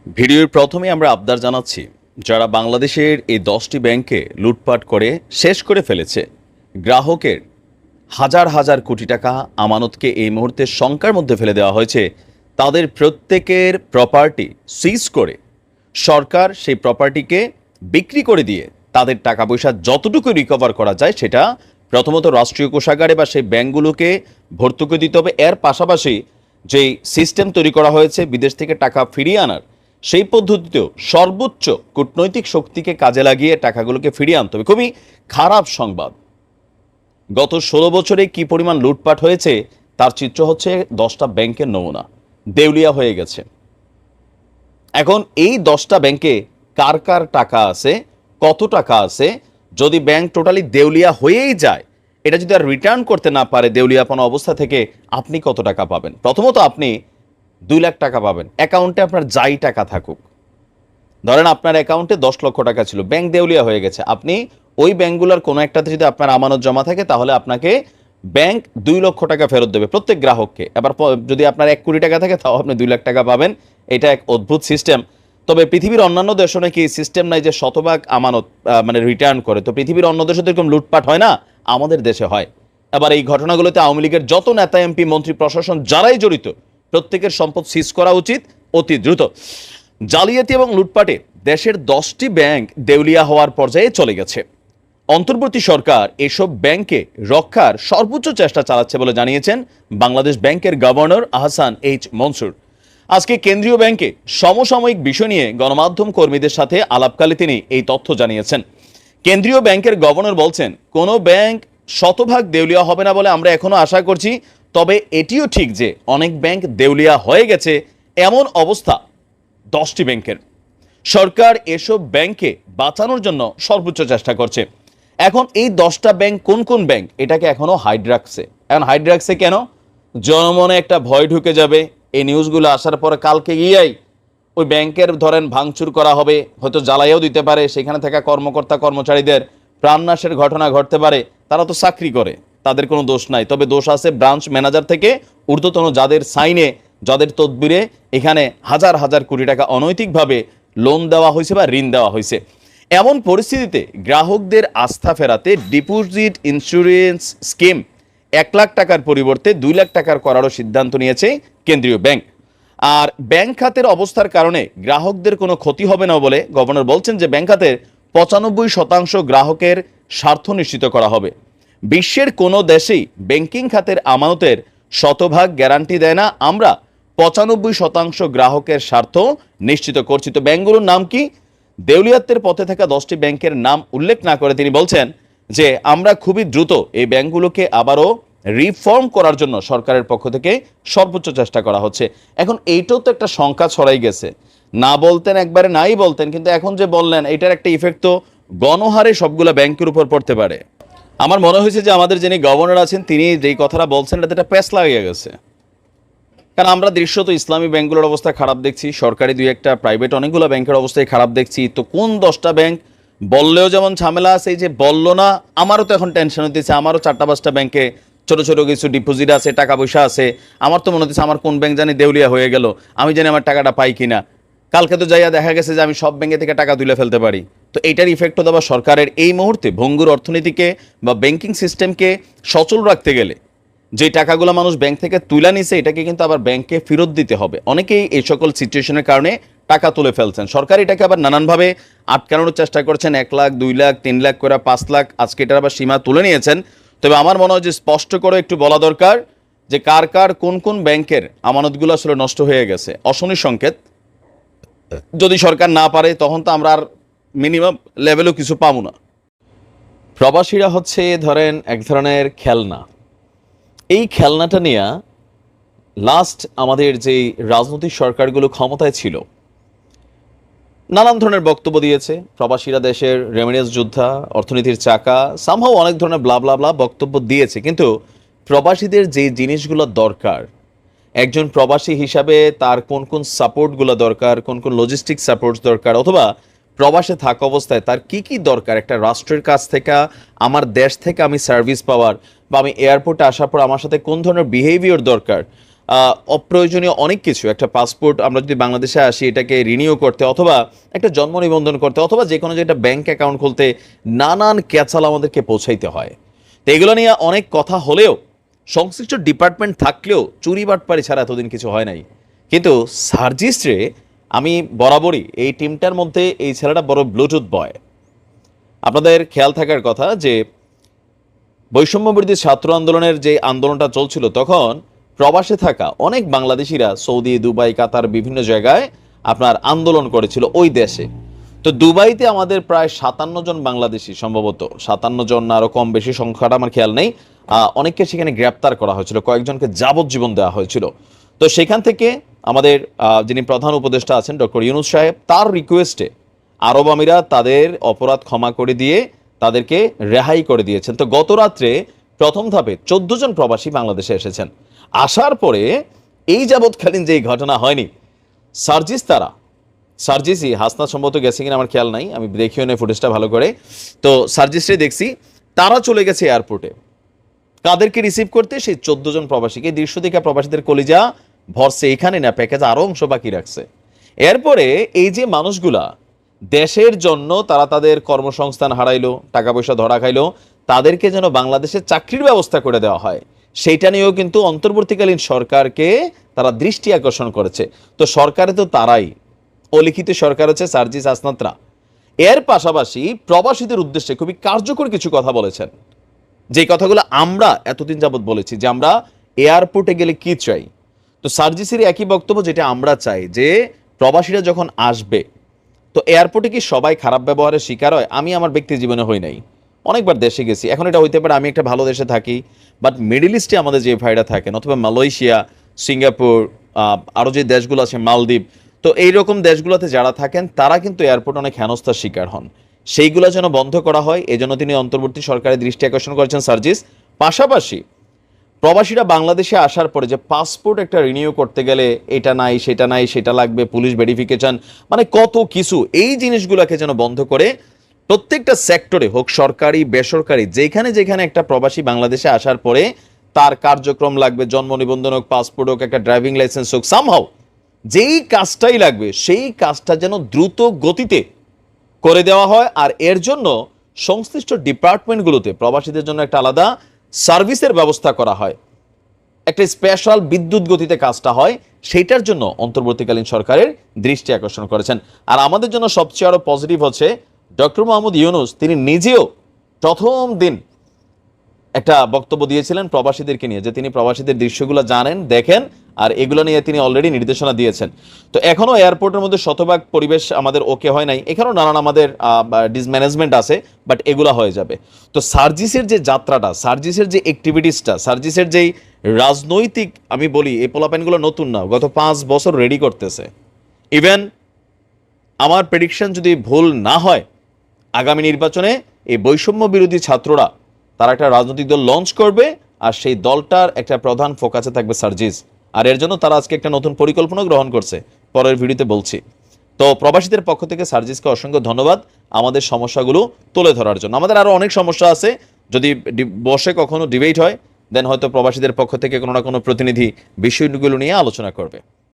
ভিডিওর প্রথমে আমরা আবদার জানাচ্ছি, যারা বাংলাদেশের এই 10টি ব্যাংকে লুটপাট করে শেষ করে ফেলেছে, গ্রাহকের হাজার হাজার কোটি টাকা আমানতকে এই মুহূর্তে শঙ্কার মধ্যে ফেলে দেওয়া হয়েছে, তাদের প্রত্যেকের প্রপার্টি সিজ করে সরকার সেই প্রপার্টিকে বিক্রি করে দিয়ে তাদের টাকা পয়সা যতটুকু রিকভার করা যায় সেটা প্রথমত রাষ্ট্রীয় কোষাগারে বা সেই ব্যাংকগুলোকে ভর্তুকি দিতে হবে। এর পাশাপাশি যেই সিস্টেম তৈরি করা হয়েছে বিদেশ থেকে টাকা ফিরিয়ে আনার, সেই পদ্ধতিতেও সর্বোচ্চ কূটনৈতিক শক্তিকে কাজে লাগিয়ে টাকাগুলোকে ফিরিয়ে আনতে হবে। খুবই খারাপ সংবাদ। গত 16 বছরে কি পরিমাণ লুটপাট হয়েছে তার চিত্র হচ্ছে 10টা ব্যাংকের নমুনা। দেউলিয়া হয়ে গেছে। এখন এই 10টা ব্যাংকে কার কার টাকা আছে, কত টাকা আছে, যদি ব্যাংক টোটালি দেউলিয়া হয়েই যায়, এটা যদি আর রিটার্ন করতে না পারে দেউলিয়াপনা অবস্থা থেকে, আপনি কত টাকা পাবেন? প্রথমত আপনি 2 লাখ টাকা পাবেন, অ্যাকাউন্টে আপনার যাই টাকা থাকুক। ধরেন আপনার অ্যাকাউন্টে 10 লক্ষ টাকা ছিল, ব্যাংক দেউলিয়া হয়ে গেছে, আপনি ওই ব্যাংকগুলোর কোনো একটাতে যদি আপনার আমানত জমা থাকে তাহলে আপনাকে ব্যাংক 2 লক্ষ টাকা ফেরত দেবে প্রত্যেক গ্রাহককে। এবার যদি আপনার 1 কোটি টাকা থাকে তাও আপনি 2 লাখ টাকা পাবেন। এটা এক অদ্ভুত সিস্টেম। তবে পৃথিবীর অন্যান্য দেশও নাকি এই সিস্টেম নাই যে শতভাগ আমানত মানে রিটার্ন করে। তো পৃথিবীর অন্য দেশে তো এরকম লুটপাট হয় না, আমাদের দেশে হয়। এবার এই ঘটনাগুলোতে আওয়ামী লীগের যত নেতা, এমপি, মন্ত্রী, প্রশাসন যারাই জড়িত, প্রত্যেকের সম্পদ সিজ করা উচিত অতি দ্রুত। জালিয়াতি এবং লুটপাটে দেশের 10টি ব্যাংক দেউলিয়া হওয়ার পর্যায়ে চলে গেছে। অন্তর্বর্তী সরকার এসব ব্যাংকে রক্ষার সর্বোচ্চ চেষ্টা চালাচ্ছে বলে জানিয়েছেন বাংলাদেশ ব্যাংকের গভর্নর আহসান এইচ মনসুর। আজকে কেন্দ্রীয় ব্যাংকে সমসাময়িক বিষয় নিয়ে গণমাধ্যম কর্মীদের সাথে আলাপকালে তিনি এই তথ্য জানিয়েছেন। কেন্দ্রীয় ব্যাংকের গভর্নর বলছেন, কোনো ব্যাংক শতভাগ দেউলিয়া হবে না বলে আমরা এখনো আশা করছি, তবে এটিও ঠিক যে অনেক ব্যাংক দেউলিয়া হয়ে গেছে। এমন অবস্থা 10টি ব্যাংকের। সরকার এসব ব্যাংকে বাঁচানোর জন্য সর্বোচ্চ চেষ্টা করছে। এখন এই 10টা ব্যাংক কোন কোন ব্যাংক, এটাকে এখনো হাইড রাখছে। এখন হাইড রাখছে কেন? জনমনে একটা ভয় ঢুকে যাবে। এই নিউজগুলো আসার পরে কালকে গিয়েই ওই ব্যাংকের ধরেন ভাঙচুর করা হবে, হয়তো জ্বালাইও দিতে পারে, সেখানে থাকা কর্মকর্তা কর্মচারীদের প্রাণনাশের ঘটনা ঘটতে পারে। তারা তো চাকরি করে, তাদের কোনো দোষ নাই। তবে দোষ আছে ব্রাঞ্চ ম্যানেজার থেকে ঊর্ধ্বতন, যাদের সাইনে, যাদের তদবিরে এখানে হাজার হাজার কোটি টাকা অনৈতিকভাবে লোন দেওয়া হয়েছে বা ঋণ দেওয়া হয়েছে। এমন পরিস্থিতিতে গ্রাহকদের আস্থা ফেরাতে ডিপোজিট ইন্স্যুরেন্স স্কিম 1 লাখ টাকার পরিবর্তে 2 লাখ টাকার করারও সিদ্ধান্ত নিয়েছে কেন্দ্রীয় ব্যাংক। আর ব্যাংক খাতের অবস্থার কারণে গ্রাহকদের কোনো ক্ষতি হবে না বলে গভর্নর বলছেন যে ব্যাংক খাতের 95% গ্রাহকের স্বার্থ নিশ্চিত করা হবে। বিশ্বের কোনো দেশেই ব্যাংকিং খাতের আমানতের শতভাগ গ্যারান্টি দেয় না, আমরা 95% গ্রাহকের স্বার্থ নিশ্চিত করছি। তো ব্যাংকগুলোর নাম কি? দেউলিয়াত্বের পথে থাকা 10টি ব্যাংকের নাম উল্লেখ না করে তিনি বলছেন যে আমরা খুবই দ্রুত এই ব্যাংকগুলোকে আবারও রিফর্ম করার জন্য সরকারের পক্ষ থেকে সর্বোচ্চ চেষ্টা করা হচ্ছে। এখন এইটাও তো একটা শঙ্কা ছড়াই গেছে। না বলতেন একবারে নাই বলতেন, কিন্তু এখন যে বললেন এটার একটা ইফেক্ট তো গণহারে সবগুলো ব্যাংকের উপর পড়তে পারে। আমার মনে হয়েছে যে আমাদের যিনি গভর্নর আছেন তিনি যেই কথাটা বলছেন এটাতে একটা প্যাঁচ লাগিয়ে গেছে। কারণ আমরা দৃশ্যত ইসলামী ব্যাংকগুলোর অবস্থা খারাপ দেখছি, সরকারি 2-1টা প্রাইভেট অনেকগুলো ব্যাংকের অবস্থায় খারাপ দেখছি। তো কোন 10টা ব্যাংক বললেও যেমন ঝামেলা আছে, এই যে বললো না, আমারও তো এখন টেনশন হতেছে। আমারও 4টা-5টা ব্যাংকে ছোট ছোট কিছু ডিপোজিট আছে, টাকা পয়সা আছে। আমার তো মনে হচ্ছে আমার কোন ব্যাংক জানি দেউলিয়া হয়ে গেল, আমি জানি আমার টাকাটা পাই কিনা। কালকে তো যাইয়া দেখা গেছে যে আমি সব ব্যাংকে থেকে টাকা তুলে ফেলতে পারি। তো এইটার ইফেক্টও দেওয়া সরকারের এই মুহূর্তে ভঙ্গুর অর্থনীতিকে বা ব্যাংকিং সিস্টেমকে সচল রাখতে গেলে যে টাকাগুলো মানুষ ব্যাংক থেকে তুলে নিছে এটাকে কিন্তু আবার ব্যাংকে ফেরত দিতে হবে। অনেকেই এই সকল সিচুয়েশনের কারণে টাকা তুলে ফেলছেন। সরকার এটাকে আবার নানানভাবে আটকানোর চেষ্টা করছেন। 1 লাখ, 2 লাখ, 3 লাখ করে 5 লাখ, আজকে এটার আবার সীমা তুলে নিয়েছেন। তবে আমার মনে হয় যে স্পষ্ট করে একটু বলা দরকার যে কার কার কোন কোন ব্যাংকের আমানতগুলো আসলে নষ্ট হয়ে গেছে। অশনি সংকেত যদি সরকার না পারে তখন তো আমরা আর মিনিমাম লেভেলও কিছু পাবো না। প্রবাসীরা হচ্ছে ধরেন এক ধরনের খেলনা। এই খেলনাটা নিয়ে লাস্ট আমাদের যেই রাজনৈতিক সরকারগুলো ক্ষমতায় ছিল নানান ধরনের বক্তব্য দিয়েছে। প্রবাসীরা দেশের রেমিডেন্স যোদ্ধা, অর্থনীতির চাকা, সামহাও অনেক ধরনের ব্লা ব্লা ব্লা বক্তব্য দিয়েছে। কিন্তু প্রবাসীদের যে জিনিসগুলো দরকার, একজন প্রবাসী হিসাবে তার কোন কোন সাপোর্টগুলো দরকার, কোন কোন লজিস্টিক সাপোর্ট দরকার, অথবা প্রবাসে থাকা অবস্থায় তার কি কি দরকার, একটা রাষ্ট্রের কাছ থেকে, আমার দেশ থেকে আমি সার্ভিস পাওয়ার, বা আমি এয়ারপোর্টে আসার পর আমার সাথে কোন ধরনের বিহেভিয়ার দরকার, অপ্রয়োজনীয় অনেক কিছু, একটা পাসপোর্ট আমরা যদি বাংলাদেশে আসি এটাকে রিনিউ করতে, অথবা একটা জন্ম নিবন্ধন করতে, অথবা যে কোনো যে একটা ব্যাংক অ্যাকাউন্ট খুলতে নানান ক্যাচাল আমাদেরকে পৌঁছাইতে হয়। তো এগুলো নিয়ে অনেক কথা হলেও, সংশ্লিষ্ট ডিপার্টমেন্ট থাকলেও চুরি বাটপারি ছাড়া এতদিন কিছু হয় নাই। কিন্তু সার্জিস রে, আমি বরাবরই এই টিমটার মধ্যে এই ছেলেটা বড় ব্লুটুথ বয়। আপনাদের খেয়াল থাকার কথা যে বৈষম্য বিরোধী ছাত্র আন্দোলনের যে আন্দোলনটা চলছিল, তখন প্রবাসে থাকা অনেক বাংলাদেশিরা সৌদি, দুবাই, কাতার বিভিন্ন জায়গায় আপনার আন্দোলন করেছিল ওই দেশে। তো দুবাইতে আমাদের প্রায় 57 জন বাংলাদেশি, সম্ভবত 57 জন না আরো কম বেশি, সংখ্যাটা আমার খেয়াল নেই, অনেককে সেখানে গ্রেপ্তার করা হয়েছিল, কয়েকজনকে যাবজ্জীবন দেওয়া হয়েছিল। তো সেখান থেকে আমাদের যিনি প্রধান উপদেষ্টা আছেন ডক্টর ইউনূস সাহেব, তার রিকোয়েস্টে আরব আমিরাত তাদের অপরাধ ক্ষমা করে দিয়ে তাদেরকে রেহাই করে দিয়েছেন। তো গত রাত্রে প্রথম ধাপে 14 জন প্রবাসী বাংলাদেশে এসেছেন। আসার পরে এই যাবৎকালীন যে ঘটনা হয়নি, সার্জিসই হাসনা সম্ভবত গেছে কিনা আমার খেয়াল নাই, আমি দেখিও না ফুটেজটা ভালো করে। তো সার্জিসরে দেখছি তারা চলে গেছে এয়ারপোর্টে কাদেরকে রিসিভ করতে, সেই 14 জন প্রবাসীকে। দৃশ্য দেখে প্রবাসীদের কলিজা ভরসে, এখানে না প্যাকেজ আরো অংশ বাকি রাখছে। এরপরে এই যে মানুষগুলা দেশের জন্য তারা তাদের কর্মসংস্থান হারাইলো, টাকা পয়সা ধরা খাইলো, তাদেরকে যেন বাংলাদেশে চাকরির ব্যবস্থা করে দেওয়া হয়, সেইটা নিয়েও কিন্তু অন্তর্বর্তীকালীন সরকারকে তারা দৃষ্টি আকর্ষণ করেছে। তো সরকারে তো তারাই, অলিখিত সরকার হচ্ছে সার্জিস হাসনাতরা। এর পাশাপাশি প্রবাসীদের উদ্দেশ্যে খুবই কার্যকর কিছু কথা বলেছেন, যে কথাগুলো আমরা এতদিন যাবৎ বলেছি যে আমরা এয়ারপোর্টে গেলে কি চাই। তো সার্জিসের একই বক্তব্য, যেটা আমরা চাই যে প্রবাসীরা যখন আসবে, তো এয়ারপোর্টে কি সবাই খারাপ ব্যবহারের শিকার হয়? আমি আমার ব্যক্তি জীবনে হই নাই, অনেকবার দেশে গেছি। এখন এটা হইতে পারে আমি একটা ভালো দেশে থাকি, বাট মিডল ইস্টে আমাদের যে ভাইরা থাকেন, অথবা মালয়েশিয়া, সিঙ্গাপুর, আরও যে দেশগুলো আছে, মালদ্বীপ, তো এইরকম দেশগুলোতে যারা থাকেন তারা কিন্তু এয়ারপোর্ট অনেক হেনস্থার শিকার হন। সেইগুলো যেন বন্ধ করা হয়, এজন্য তিনি অন্তর্বর্তী সরকারের দৃষ্টি আকর্ষণ করেছেন সার্জিস। পাশাপাশি প্রবাসীরা বাংলাদেশে আসার পরে যে পাসপোর্ট একটা রিনিউ করতে গেলে এটা নাই, সেটা নাই, সেটা লাগবে, পুলিশ ভেরিফিকেশন, মানে কত কিছু, এই জিনিসগুলোকে যেন বন্ধ করে প্রত্যেকটা সেক্টরে হোক, সরকারি বেসরকারি, যেখানে যেখানে একটা প্রবাসী বাংলাদেশে আসার পরে তার কার্যক্রম লাগবে, জন্ম নিবন্ধন হোক, পাসপোর্ট হোক, একটা ড্রাইভিং লাইসেন্স হোক, সামহাও যেই কাজটাই লাগবে সেই কাজটা যেন দ্রুত গতিতে করে দেওয়া হয়। আর এর জন্য সংশ্লিষ্ট ডিপার্টমেন্টগুলোতে প্রবাসীদের জন্য একটা আলাদা সার্ভিসের ব্যবস্থা করা হয়, একটা স্পেশাল বিদ্যুৎ গতিতে কাজটা হয়, সেইটার জন্য অন্তর্বর্তীকালীন সরকারের দৃষ্টি আকর্ষণ করেছেন। আর আমাদের জন্য সবচেয়ে আরো পজিটিভ হচ্ছে ডক্টর মোহাম্মদ ইউনূস, তিনি নিজেও প্রথম দিন একটা বক্তব্য দিয়েছিলেন প্রবাসীদেরকে নিয়ে, যে তিনি প্রবাসীদের দৃশ্যগুলো জানেন, দেখেন, আর এগুলো নিয়ে তিনি অলরেডি নির্দেশনা দিয়েছেন। তো এখনো এয়ারপোর্টের মধ্যে শতভাগ পরিবেশ আমাদের ওকে হয় নাই, এখানেও নানান আমাদের ডিসম্যানেজমেন্ট আছে, বাট এগুলো হয়ে যাবে। তো সার্জিসের যে যাত্রাটা, সার্জিসের যে অ্যাক্টিভিটিসটা, সার্জিসের যেই রাজনৈতিক, আমি বলি এই পোলাপাইনগুলো নতুন না, গত 5 বছর রেডি করতেছে। ইভেন আমার প্রেডিকশন যদি ভুল না হয়, আগামী নির্বাচনে এই বৈষম্য বিরোধী ছাত্ররা তারা একটা রাজনৈতিক দল লঞ্চ করবে, আর সেই দলটার একটা প্রধান ফোকাসে থাকবে সার্জিস। আর এর জন্য তারা আজকে একটা নতুন পরিকল্পনা গ্রহণ করছে, পরের ভিডিওতে বলছি। তো প্রবাসীদের পক্ষ থেকে সার্জিসকে অসংখ্য ধন্যবাদ আমাদের সমস্যাগুলো তুলে ধরার জন্য। আমাদের আরো অনেক সমস্যা আছে, যদি বসে কখনো ডিবেট হয়, দেন হয়তো প্রবাসীদের পক্ষ থেকে কোনো না কোনো প্রতিনিধি বিষয়গুলো নিয়ে আলোচনা করবে।